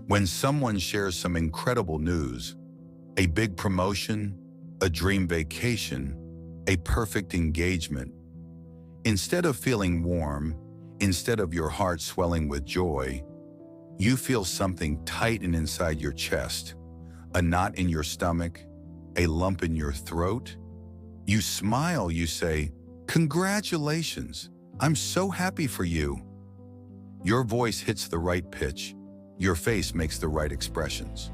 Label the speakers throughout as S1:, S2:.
S1: When someone shares some incredible news, a big promotion, a dream vacation, a perfect engagement, instead of feeling warm, instead of your heart swelling with joy, you feel something tighten inside your chest, a knot in your stomach, a lump in your throat. You smile, you say, "Congratulations, I'm so happy for you." Your voice hits the right pitch, your face makes the right expressions.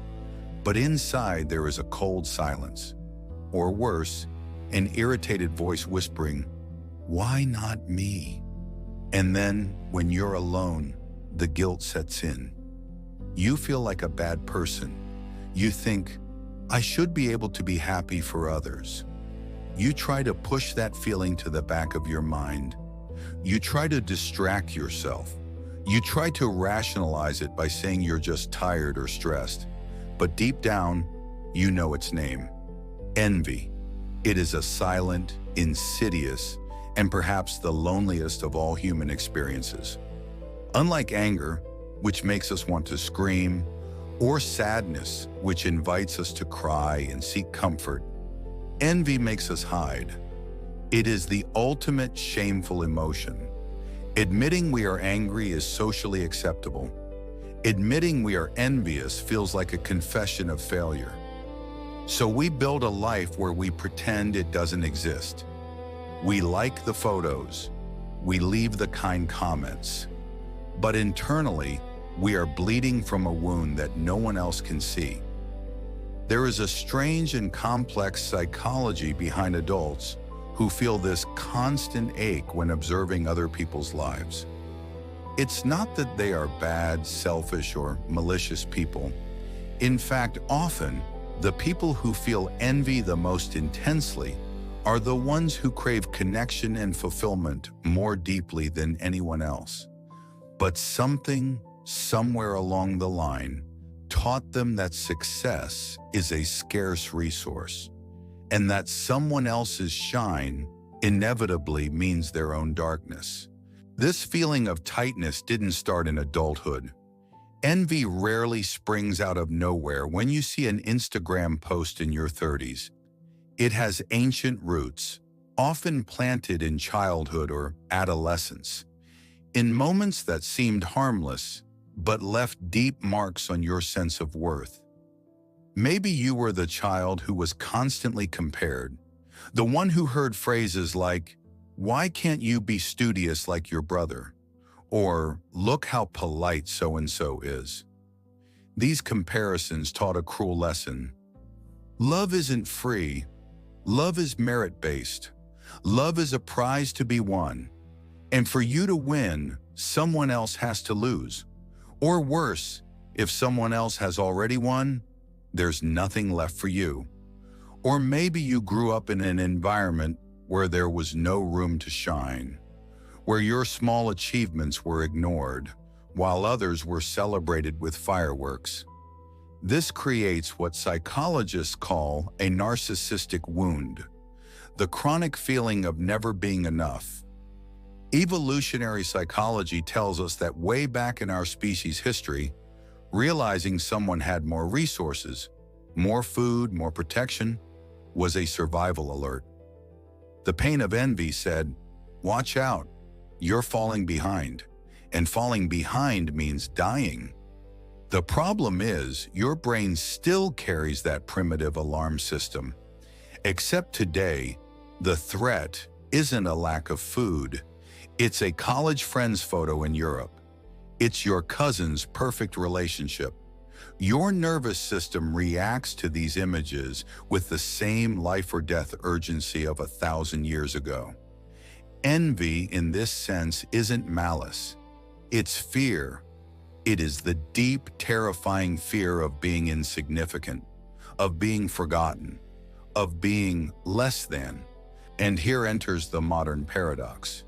S1: But inside there is a cold silence, or worse, an irritated voice whispering, "Why not me?" And then, when you're alone, the guilt sets in. You feel like a bad person. You think, "I should be able to be happy for others." You try to push that feeling to the back of your mind. You try to distract yourself. You try to rationalize it by saying you're just tired or stressed. But deep down, you know its name: envy. It is a silent, insidious, and perhaps the loneliest of all human experiences. Unlike anger, which makes us want to scream, or sadness, which invites us to cry and seek comfort, envy makes us hide. It is the ultimate shameful emotion. Admitting we are angry is socially acceptable. Admitting we are envious feels like a confession of failure. So we build a life where we pretend it doesn't exist. We like the photos. We leave the kind comments. But internally, we are bleeding from a wound that no one else can see. There is a strange and complex psychology behind adults who feel this constant ache when observing other people's lives. It's not that they are bad, selfish, or malicious people. In fact, often, the people who feel envy the most intensely are the ones who crave connection and fulfillment more deeply than anyone else. But something, somewhere along the line, taught them that success is a scarce resource, and that someone else's shine inevitably means their own darkness. This feeling of tightness didn't start in adulthood. Envy rarely springs out of nowhere when you see an Instagram post in your 30s. It has ancient roots, often planted in childhood or adolescence, in moments that seemed harmless but left deep marks on your sense of worth. Maybe you were the child who was constantly compared, the one who heard phrases like, "Why can't you be studious like your brother?" Or, "Look how polite so-and-so is." These comparisons taught a cruel lesson. Love isn't free. Love is merit-based. Love is a prize to be won. And for you to win, someone else has to lose. Or worse, if someone else has already won, there's nothing left for you. Or maybe you grew up in an environment where there was no room to shine, where your small achievements were ignored, while others were celebrated with fireworks. This creates what psychologists call a narcissistic wound, the chronic feeling of never being enough. Evolutionary psychology tells us that way back in our species' history, realizing someone had more resources, more food, more protection, was a survival alert. The pain of envy said, "Watch out, you're falling behind," and falling behind means dying. The problem is, your brain still carries that primitive alarm system. Except today, the threat isn't a lack of food. It's a college friend's photo in Europe. It's your cousin's perfect relationship. Your nervous system reacts to these images with the same life or death urgency of 1,000 years ago. Envy, in this sense, isn't malice. It's fear. It is the deep, terrifying fear of being insignificant, of being forgotten, of being less than. And here enters the modern paradox.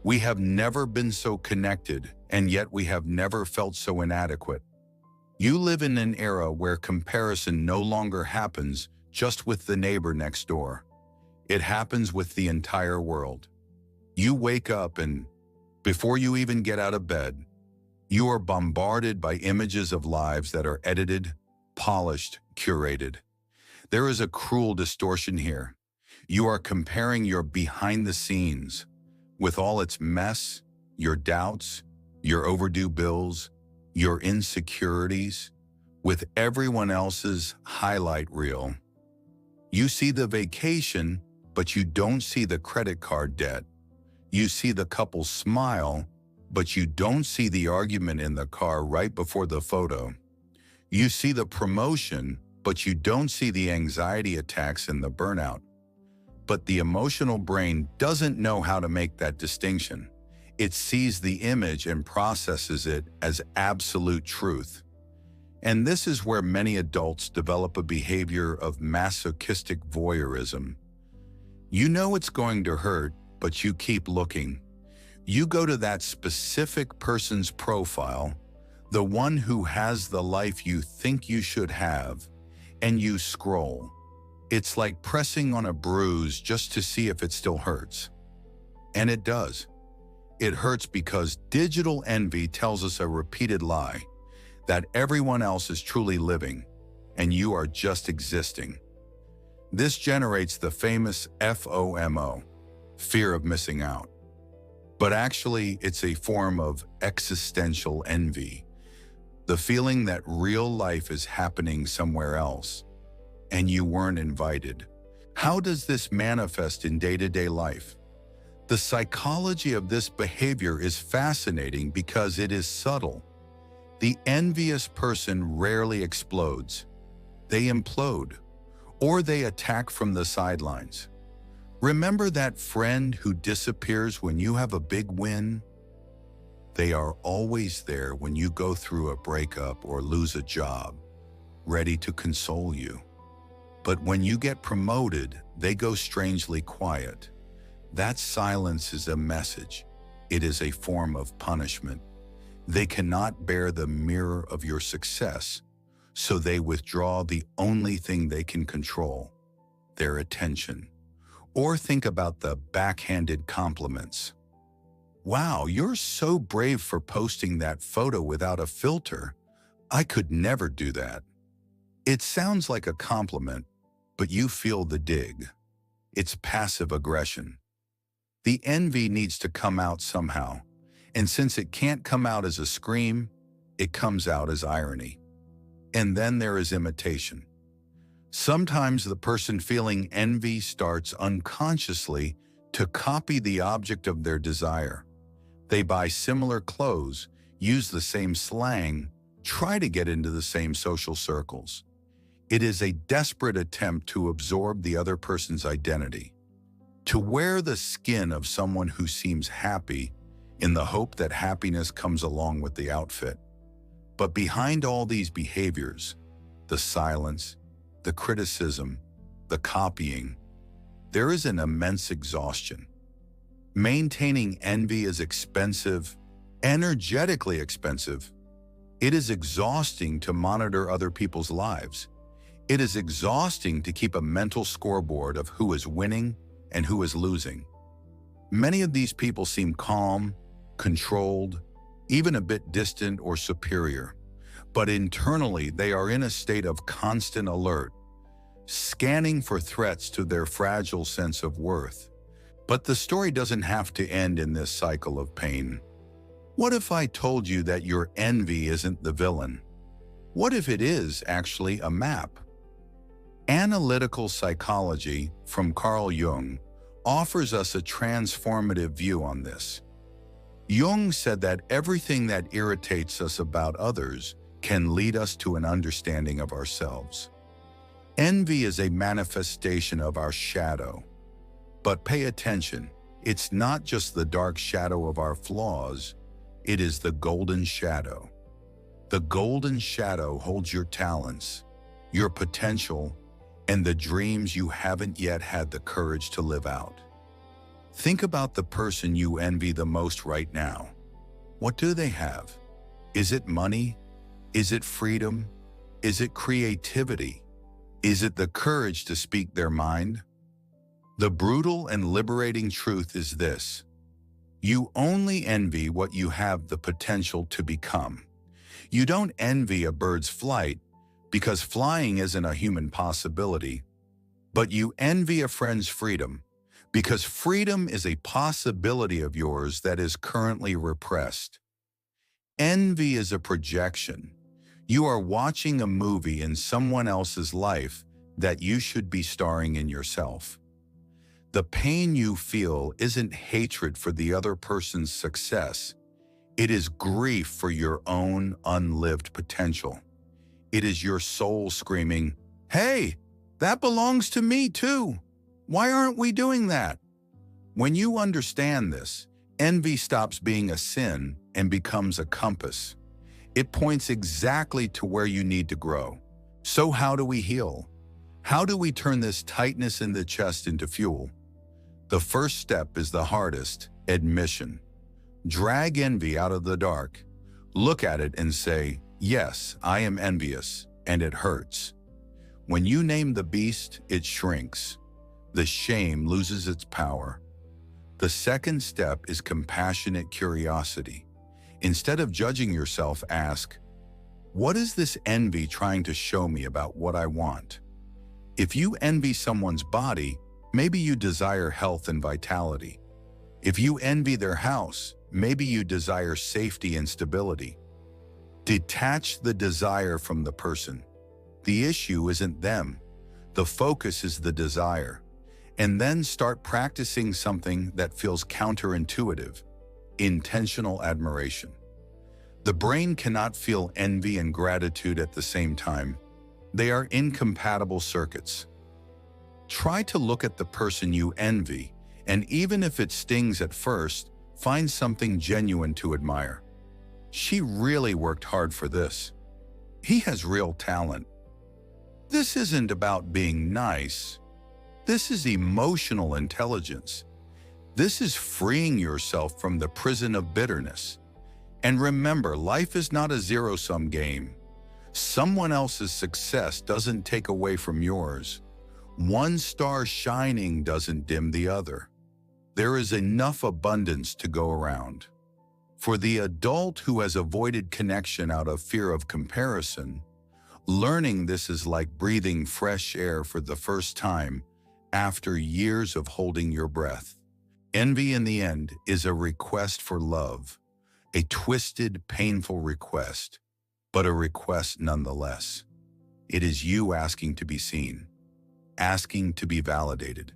S1: We have never been so connected, and yet we have never felt so inadequate. You live in an era where comparison no longer happens just with the neighbor next door. It happens with the entire world. You wake up and, before you even get out of bed, You are bombarded by images of lives that are edited, polished, curated. There is a cruel distortion here. You are comparing your behind the scenes with all its mess, your doubts, your overdue bills, your insecurities, with everyone else's highlight reel. You see the vacation, but you don't see the credit card debt. You see the couple's smile, but you don't see the argument in the car right before the photo. You see the promotion, but you don't see the anxiety attacks and the burnout. But the emotional brain doesn't know how to make that distinction. It sees the image and processes it as absolute truth. And this is where many adults develop a behavior of masochistic voyeurism. You know it's going to hurt, but you keep looking. You go to that specific person's profile, the one who has the life you think you should have, and you scroll. It's like pressing on a bruise just to see if it still hurts. And it does. It hurts because digital envy tells us a repeated lie, that everyone else is truly living, and you are just existing. This generates the famous FOMO, fear of missing out. But actually, it's a form of existential envy, the feeling that real life is happening somewhere else, and you weren't invited. How does this manifest in day-to-day life? The psychology of this behavior is fascinating because it is subtle. The envious person rarely explodes. They implode, or they attack from the sidelines. Remember that friend who disappears when you have a big win? They are always there when you go through a breakup or lose a job, ready to console you. But when you get promoted, they go strangely quiet. That silence is a message. It is a form of punishment. They cannot bear the mirror of your success, so they withdraw the only thing they can control, their attention. Or think about the backhanded compliments. Wow, you're so brave for posting that photo without a filter. I could never do that. It sounds like a compliment, but you feel the dig. It's passive aggression. The envy needs to come out somehow, and since it can't come out as a scream, it comes out as irony. And then there is imitation. Sometimes the person feeling envy starts unconsciously to copy the object of their desire. They buy similar clothes, use the same slang, try to get into the same social circles. It is a desperate attempt to absorb the other person's identity, to wear the skin of someone who seems happy in the hope that happiness comes along with the outfit. But behind all these behaviors, the silence, the criticism, the copying, there is an immense exhaustion. Maintaining envy is expensive, energetically expensive. It is exhausting to monitor other people's lives. It is exhausting to keep a mental scoreboard of who is winning and who is losing. Many of these people seem calm, controlled, even a bit distant or superior, but internally they are in a state of constant alert, scanning for threats to their fragile sense of worth. But the story doesn't have to end in this cycle of pain. What if I told you that your envy isn't the villain? What if it is actually a map? Analytical psychology from Carl Jung offers us a transformative view on this. Jung said that everything that irritates us about others can lead us to an understanding of ourselves. Envy is a manifestation of our shadow. But pay attention, it's not just the dark shadow of our flaws, it is the golden shadow. The golden shadow holds your talents, your potential, and the dreams you haven't yet had the courage to live out. Think about the person you envy the most right now. What do they have? Is it money? Is it freedom? Is it creativity? Is it the courage to speak their mind? The brutal and liberating truth is this: You only envy what you have the potential to become. You don't envy a bird's flight because flying isn't a human possibility, but you envy a friend's freedom because freedom is a possibility of yours that is currently repressed. Envy is a projection. You are watching a movie in someone else's life that you should be starring in yourself. The pain you feel isn't hatred for the other person's success. It is grief for your own unlived potential. It is your soul screaming, "Hey, that belongs to me too. Why aren't we doing that?" When you understand this, envy stops being a sin and becomes a compass. It points exactly to where you need to grow. So how do we heal? How do we turn this tightness in the chest into fuel? The first step is the hardest: admission. Drag envy out of the dark. Look at it and say, "Yes, I am envious, and it hurts." When you name the beast, it shrinks. The shame loses its power. The second step is compassionate curiosity. Instead of judging yourself, ask, "What is this envy trying to show me about what I want?" If you envy someone's body, maybe you desire health and vitality. If you envy their house, maybe you desire safety and stability. Detach the desire from the person. The issue isn't them. The focus is the desire. And then start practicing something that feels counterintuitive: intentional admiration. The brain cannot feel envy and gratitude at the same time. They are incompatible circuits. Try to look at the person you envy, and even if it stings at first, find something genuine to admire. She really worked hard for this. He has real talent. This isn't about being nice. This is emotional intelligence. This is freeing yourself from the prison of bitterness. And remember, life is not a zero-sum game. Someone else's success doesn't take away from yours. One star shining doesn't dim the other. There is enough abundance to go around. For the adult who has avoided connection out of fear of comparison, learning this is like breathing fresh air for the first time after years of holding your breath. Envy, in the end, is a request for love, a twisted, painful request, but a request nonetheless. It is you asking to be seen, asking to be validated.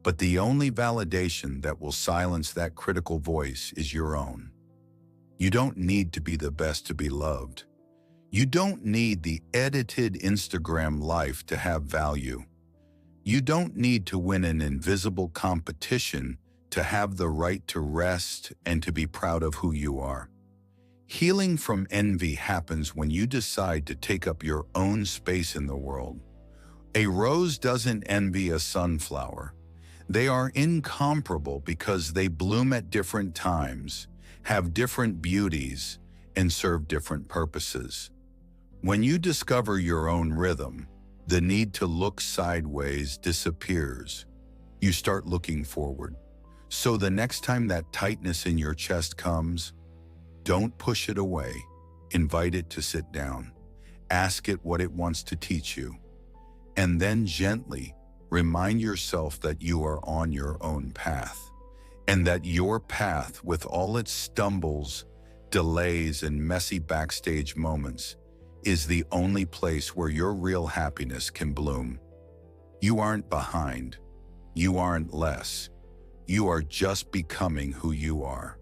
S1: But the only validation that will silence that critical voice is your own. You don't need to be the best to be loved. You don't need the edited Instagram life to have value. You don't need to win an invisible competition to have the right to rest and to be proud of who you are. Healing from envy happens when you decide to take up your own space in the world. A rose doesn't envy a sunflower. They are incomparable because they bloom at different times, have different beauties, and serve different purposes. When you discover your own rhythm, the need to look sideways disappears. You start looking forward. So the next time that tightness in your chest comes, don't push it away. Invite it to sit down. Ask it what it wants to teach you. And then gently remind yourself that you are on your own path, and that your path, with all its stumbles, delays, and messy backstage moments, is the only place where your real happiness can bloom. You aren't behind. You aren't less. You are just becoming who you are.